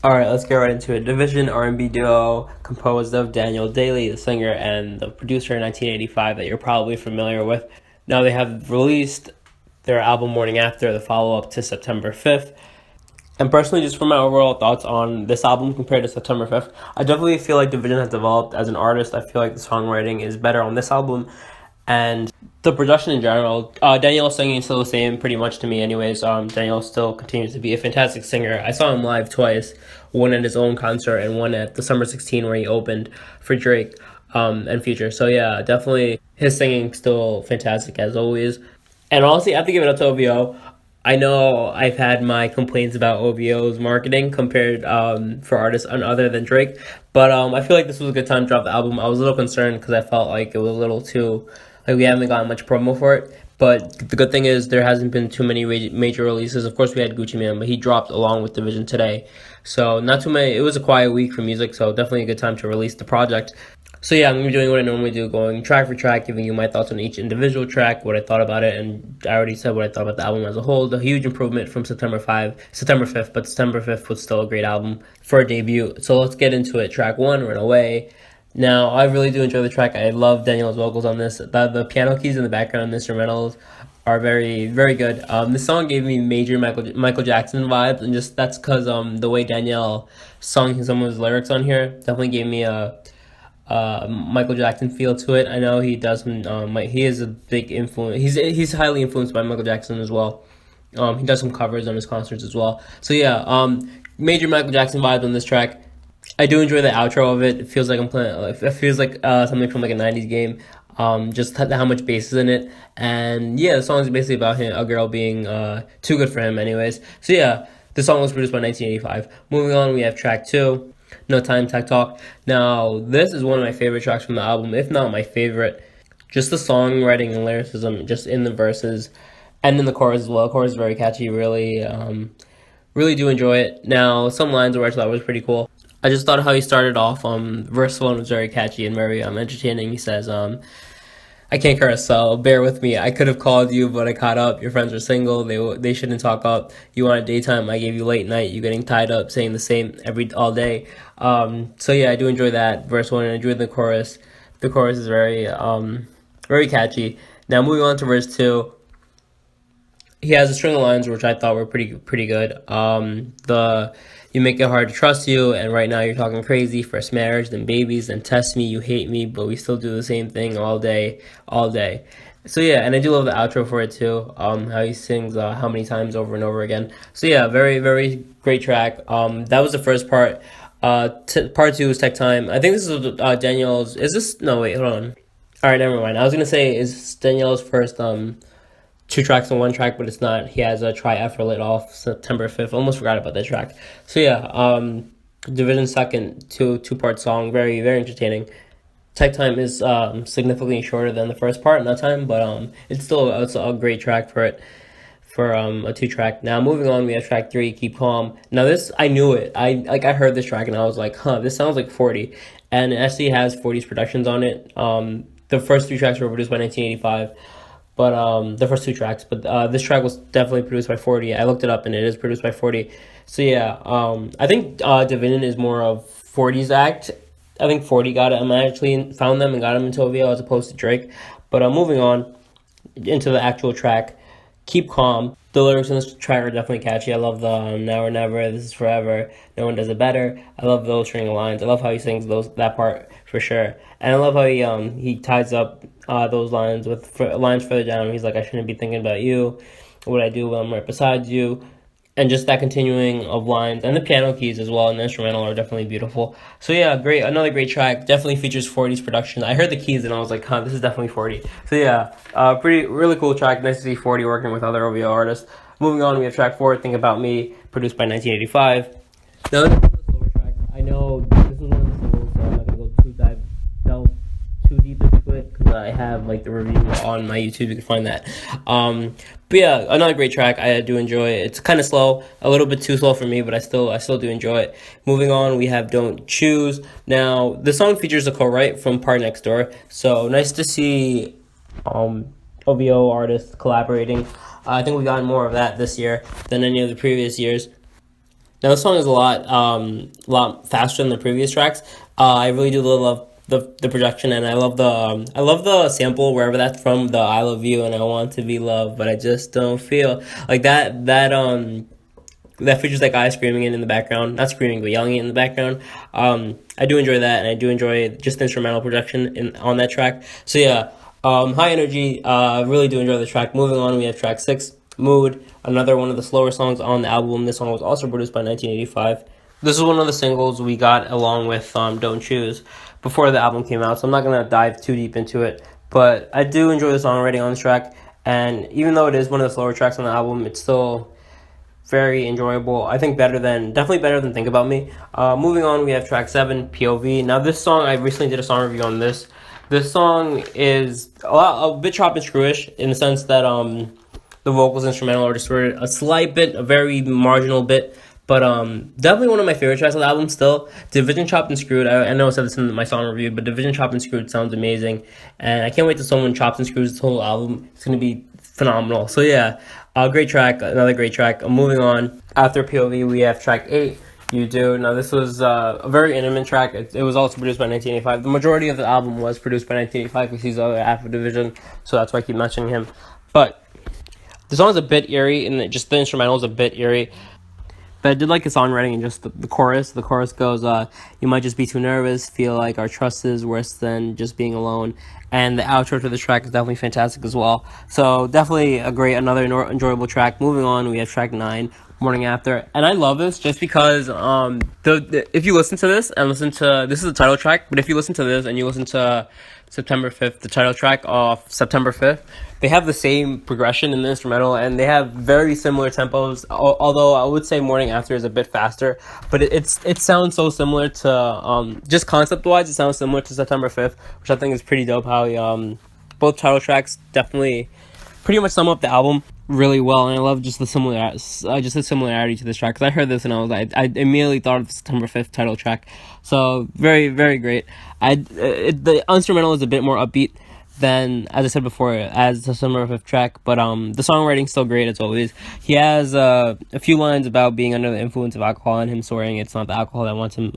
All right, let's get right into it. Division R&B duo composed of Daniel Daly, the singer, and the producer in 1985 that you're probably familiar with. Now they have released their album Morning After, the follow-up to September 5th. And personally, just for my overall thoughts on this album compared to September 5th, I definitely feel like Division has developed as an artist. I feel like the songwriting is better on this album. And the production in general, Daniel's singing is still the same pretty much to me anyways. Daniel still continues to be a fantastic singer. I saw him live twice, one at his own concert and one at the Summer 16 where he opened for Drake and Future. So yeah, definitely his singing still fantastic as always. And honestly, I have to give it up to OVO. I know I've had my complaints about OVO's marketing compared for artists other than Drake, but I feel like this was a good time to drop the album. I was a little concerned because I felt like it was a little too, like we haven't gotten much promo for it. But the good thing is there hasn't been too many major releases. Of course, we had Gucci Mane, but he dropped along with Division today. So not too many. It was a quiet week for music, so definitely a good time to release the project. So yeah, I'm gonna be doing what I normally do, going track for track, giving you my thoughts on each individual track, what I thought about it, and I already said what I thought about the album as a whole. The huge improvement from September 5th, but September 5th was still a great album for a debut. So let's get into it. Track 1, Run Away. Now, I really do enjoy the track. I love Daniel's vocals on this. The piano keys in the background, the instrumentals are very, very good. This song gave me major Michael Jackson vibes, and just that's because the way Danielle sung some of his lyrics on here definitely gave me a Michael Jackson feel to it. I know he does. He is a big influence. He's highly influenced by Michael Jackson as well. He does some covers on his concerts as well. So yeah, major Michael Jackson vibes on this track. I do enjoy the outro of it. It feels like I'm playing. It feels like something from like a '90s game. Just how much bass is in it, and yeah, the song is basically about a girl being too good for him, anyways. So yeah, the song was produced by 1985. Moving on, we have track 2. No Time Tech Talk. Now, this is one of my favorite tracks from the album, if not my favorite. Just the songwriting and lyricism, just in the verses and in the chorus as well. The chorus is very catchy, really do enjoy it. Now, some lines where I thought was pretty cool. I just thought how he started off, verse 1 was very catchy and very entertaining. He says, I can't curse, so bear with me. I could have called you, but I caught up. Your friends are single. They shouldn't talk up. You wanted daytime. I gave you late night. You getting tied up, saying the same all day. So yeah, I do enjoy that verse 1 and I enjoy the chorus. The chorus is very catchy. Now moving on to verse 2. He has a string of lines which I thought were pretty good. You make it hard to trust you, and right now you're talking crazy. First marriage, then babies, then test me. You hate me, but we still do the same thing all day, all day. So yeah, and I do love the outro for it too. How he sings how many times over and over again. So yeah, very great track. That was the first part. Part 2 is Tech Time. I think this is Danielle's. Is this? No, wait, hold on. All right, never mind. I was gonna say is Danielle's first 2 tracks on 1 track, but it's not. He has a Try Effort lit off September 5th. Almost forgot about that track. So yeah, Division second, two-part song, very entertaining. Tech Time is significantly shorter than the first part in that time, but it's a great track for it. For a 2-track. Now moving on, we have track 3, Keep Calm. Now this, I knew it. I heard this track and I was like, this sounds like 40. And it actually has 40's productions on it. The first 3 tracks were produced by 1985. But the first 2 tracks, but this track was definitely produced by 40. I looked it up and it is produced by 40. So yeah, I think Division is more of 40's act. I think 40 got it. I actually found them and got them into OVO as opposed to Drake. But moving on into the actual track, Keep Calm. The lyrics in this track are definitely catchy. I love the now or never, this is forever, no one does it better. I love those string of lines. I love how he sings that part for sure. And I love how he ties up those lines with lines further down. He's like, I shouldn't be thinking about you. What I do when I'm right beside you. And just that continuing of lines and the piano keys as well and the instrumental are definitely beautiful. So yeah, another great track. Definitely features 40's production. I heard the keys and I was like, this is definitely 40. So yeah, really cool track. Nice to see 40 working with other OVO artists. Moving on, we have track 4, Think About Me, produced by 1985. Now this is one of the slower tracks. I know this was one of the singles, so I'm not gonna go delve too deep into it because I have like the review on my YouTube. You can find that. But yeah, another great track. I do enjoy it. It's kind of slow, a little bit too slow for me, but I still do enjoy it. Moving on, we have Don't Choose. Now, the song features a co-write from Part Next Door, so nice to see OVO artists collaborating. I think we've gotten more of that this year than any of the previous years. Now this song is a lot faster than the previous tracks. I really do love the production, and I love the sample wherever that's from. The "I love you" and "I want to be loved, but I just don't feel like that." That features that guy screaming in the background, not screaming but yelling it in the background. I do enjoy that, and I do enjoy just the instrumental production on that track. So yeah, high energy. Really do enjoy the track. Moving on, we have track 6, Mood, another one of the slower songs on the album. This song was also produced by 1985. This is one of the singles we got along with Don't Choose before the album came out, so I'm not going to dive too deep into it. But I do enjoy the songwriting on this track, and even though it is one of the slower tracks on the album, it's still very enjoyable. I think definitely better than Think About Me. Moving on, we have track 7, POV. Now this song, I recently did a song review on this. This song is a bit chop and screwish in the sense that the vocals instrumental are just for a slight bit, a very marginal bit. But definitely one of my favorite tracks on the album still. Division Chopped and Screwed. I know I said this in my song review, but Division Chopped and Screwed sounds amazing. And I can't wait till someone chops and screws this whole album. It's going to be phenomenal. So yeah, great track, another great track. Moving on, after POV, we have track 8, You Do. Now this was a very intimate track. It was also produced by 1985. The majority of the album was produced by 1985 because he's the other half of Division, so that's why I keep mentioning him. But the song is a bit eerie, and just the instrumental is a bit eerie. But I did like the songwriting and just the chorus. The chorus goes, you might just be too nervous, feel like our trust is worse than just being alone. And the outro to the track is definitely fantastic as well. So definitely another enjoyable track. Moving on, we have track 9, Morning After. And I love this just because if you listen to this and this is the title track, but if you listen to this and you listen to September 5th, the title track of September 5th, they have the same progression in the instrumental, and they have very similar tempos, although I would say Morning After is a bit faster, but it sounds so similar to, just concept-wise, it sounds similar to September 5th, which I think is pretty dope how both title tracks definitely pretty much sum up the album really well, and I love just the similarity to this track, because I heard this and I immediately thought of the September 5th title track, so very, very great. The instrumental is a bit more upbeat than, as I said before, as the September 5th track, but the songwriting's still great as always. He has a few lines about being under the influence of alcohol and him swearing it's not the alcohol that wants him,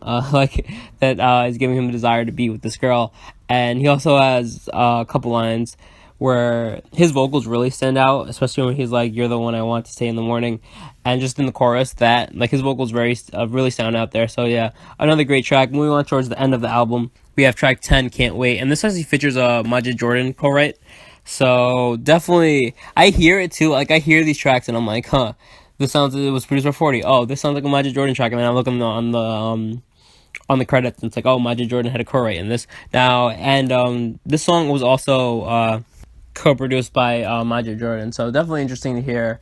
is giving him the desire to be with this girl, and he also has a couple lines where his vocals really stand out, especially when he's like, "You're the one I want to stay in the morning," and just in the chorus, that his vocals really sound out there. So yeah, another great track. Moving on towards the end of the album, we have track 10, Can't Wait, and this actually features a Majid Jordan co-write. So definitely, I hear it too. I hear these tracks and I'm like, huh, it was produced by 40. Oh, this sounds like a Majid Jordan track, and then I look on the credits, and it's like, oh, Majid Jordan had a co-write in this now, and this song was also co-produced by Majid Jordan, so definitely interesting to hear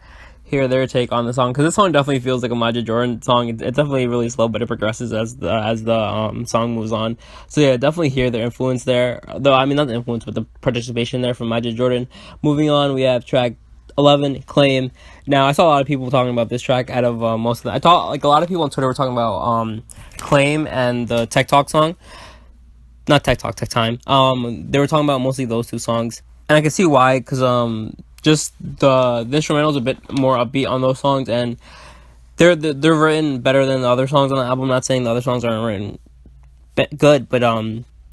their take on the song, because this song definitely feels like a Majid Jordan song. It's definitely really slow, but it progresses as the song moves on. So yeah, definitely hear their influence there, though I mean not the influence but the participation there from Majid Jordan. Moving on, we have track 11, Claim. Now I saw a lot of people talking about this track out of most of them. I thought a lot of people on Twitter were talking about Claim and the Tech Talk song, not Tech Talk, Tech Time. They were talking about mostly those two songs. And I can see why, because just the instrumental is a bit more upbeat on those songs, and they're written better than the other songs on the album. I'm not saying the other songs aren't written good, but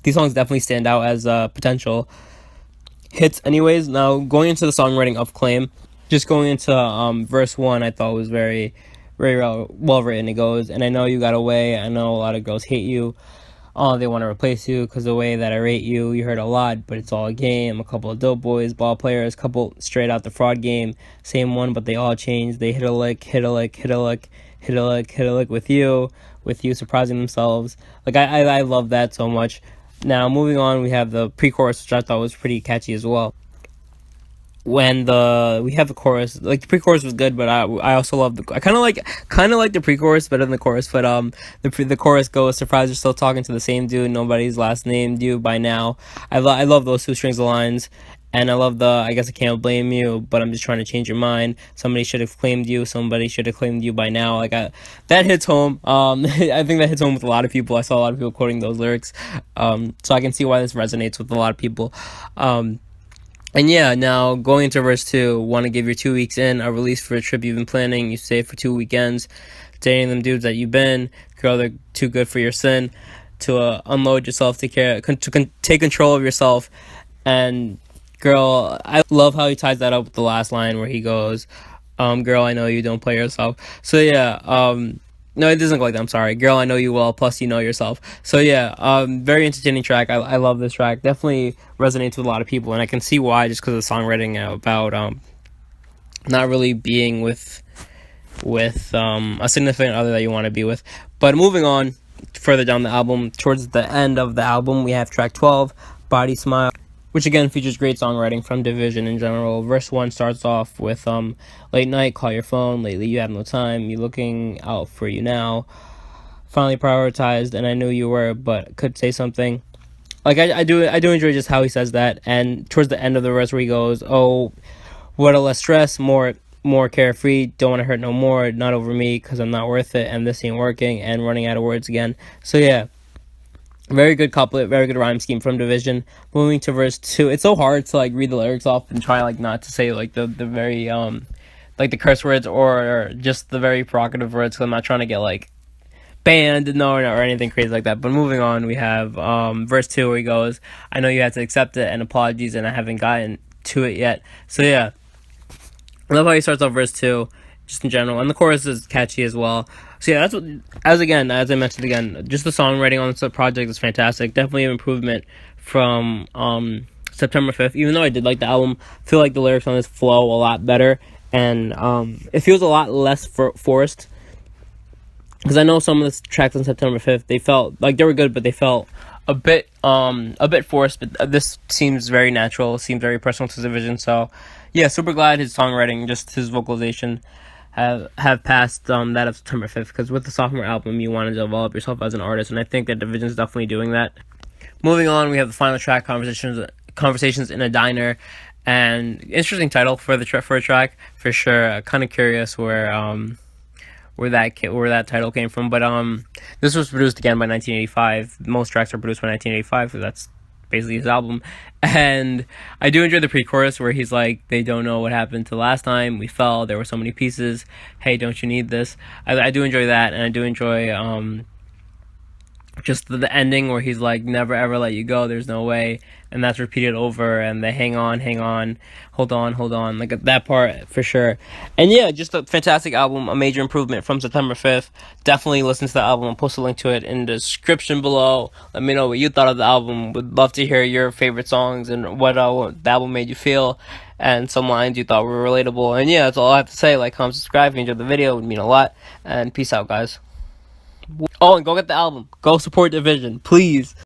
these songs definitely stand out as potential hits. Anyways, now going into the songwriting of Claim, just going into verse 1, I thought was very, very well written. It goes, "And I know you got away. I know a lot of girls hate you. Oh, they want to replace you because the way that I rate you, you heard a lot, but it's all a game. A couple of dope boys, ball players, couple straight out the fraud game. Same one, but they all changed. They hit a lick, hit a lick, hit a lick, hit a lick, hit a lick with you surprising themselves." I love that so much. Now, moving on, we have the pre-chorus, which I thought was pretty catchy as well. When we have the chorus, the pre-chorus was good, but I also love I kind of like the pre-chorus better than the chorus. But the chorus goes, "Surprised you're still talking to the same dude. Nobody's last named you by now." I love those two strings of lines, and I love I guess I can't blame you, but I'm just trying to change your mind. Somebody should have claimed you. Somebody should have claimed you by now. That hits home. I think that hits home with a lot of people. I saw a lot of people quoting those lyrics, so I can see why this resonates with a lot of people. And yeah, now going into verse 2, "Want to give your 2 weeks in, a release for a trip you've been planning, you stay for 2 weekends. dating them dudes that you've been. Girl, they're too good for your sin. To unload yourself, take control of yourself. And girl, I love how he ties that up with the last line where he goes, girl, I know you don't play yourself. So yeah, no, it doesn't go like that. I'm sorry. Girl, I know you well, plus you know yourself. So yeah, very entertaining track. I love this track. Definitely resonates with a lot of people, and I can see why, just because of the songwriting about not really being with a significant other that you want to be with. But moving on further down the album, towards the end of the album, we have track 12, Body Smile, which again features great songwriting from Division in general. Verse 1 starts off with late night, call your phone, lately you have no time, you looking out for you now, finally prioritized, and I knew you were, but could say something. Like I do enjoy just how he says that. And towards the end of the verse where he goes, oh, what a less stress, more carefree, don't want to hurt no more, not over me because I'm not worth it, and this ain't working, and running out of words again. So yeah, very good couplet, very good rhyme scheme from Division. Moving to verse 2, it's so hard to like read the lyrics off and try like not to say like the very like the curse words or just the very provocative words, because I'm not trying to get like banned, no, or anything crazy like that. But moving on, we have verse 2 where he goes, I know you had to accept it, and apologies, and I haven't gotten to it yet. So yeah, I love how he starts off verse 2, just in general, and the chorus is catchy as well. So yeah, that's what, as I mentioned again, just the songwriting on this project is fantastic. Definitely an improvement from September 5th. Even though I did like the album, I feel like the lyrics on this flow a lot better, and it feels a lot less forced. Because I know some of the tracks on September 5th, they felt like they were good, but they felt a bit forced. But this seems very natural, seems very personal to Division. So yeah, super glad his songwriting, just his vocalization, have passed that of September 5th, because with the sophomore album you want to develop yourself as an artist, and I think that Division's definitely doing that. Moving on, we have the final track, Conversations in a Diner, and interesting title for a track for sure. Kind of curious where that title came from, but this was produced again by 1985. Most tracks are produced by 1985, so that's basically his album. And I do enjoy the pre-chorus where he's like, they don't know what happened to last time we fell, there were so many pieces, hey, don't you need this? I do enjoy that, and I do enjoy just the ending where he's like, never ever let you go, there's no way, and that's repeated over, and the hang on, hold on, like that part for sure. And yeah, just a fantastic album, a major improvement from September 5th. Definitely listen to the album. I'll post a link to it in the description below. Let me know what you thought of the album. Would love to hear your favorite songs and what the album made you feel, and some lines you thought were relatable. And yeah, that's all I have to say. Like, comment, subscribe if you enjoyed the video, it would mean a lot. And peace out, guys. Oh, and go get the album. Go support Division, please.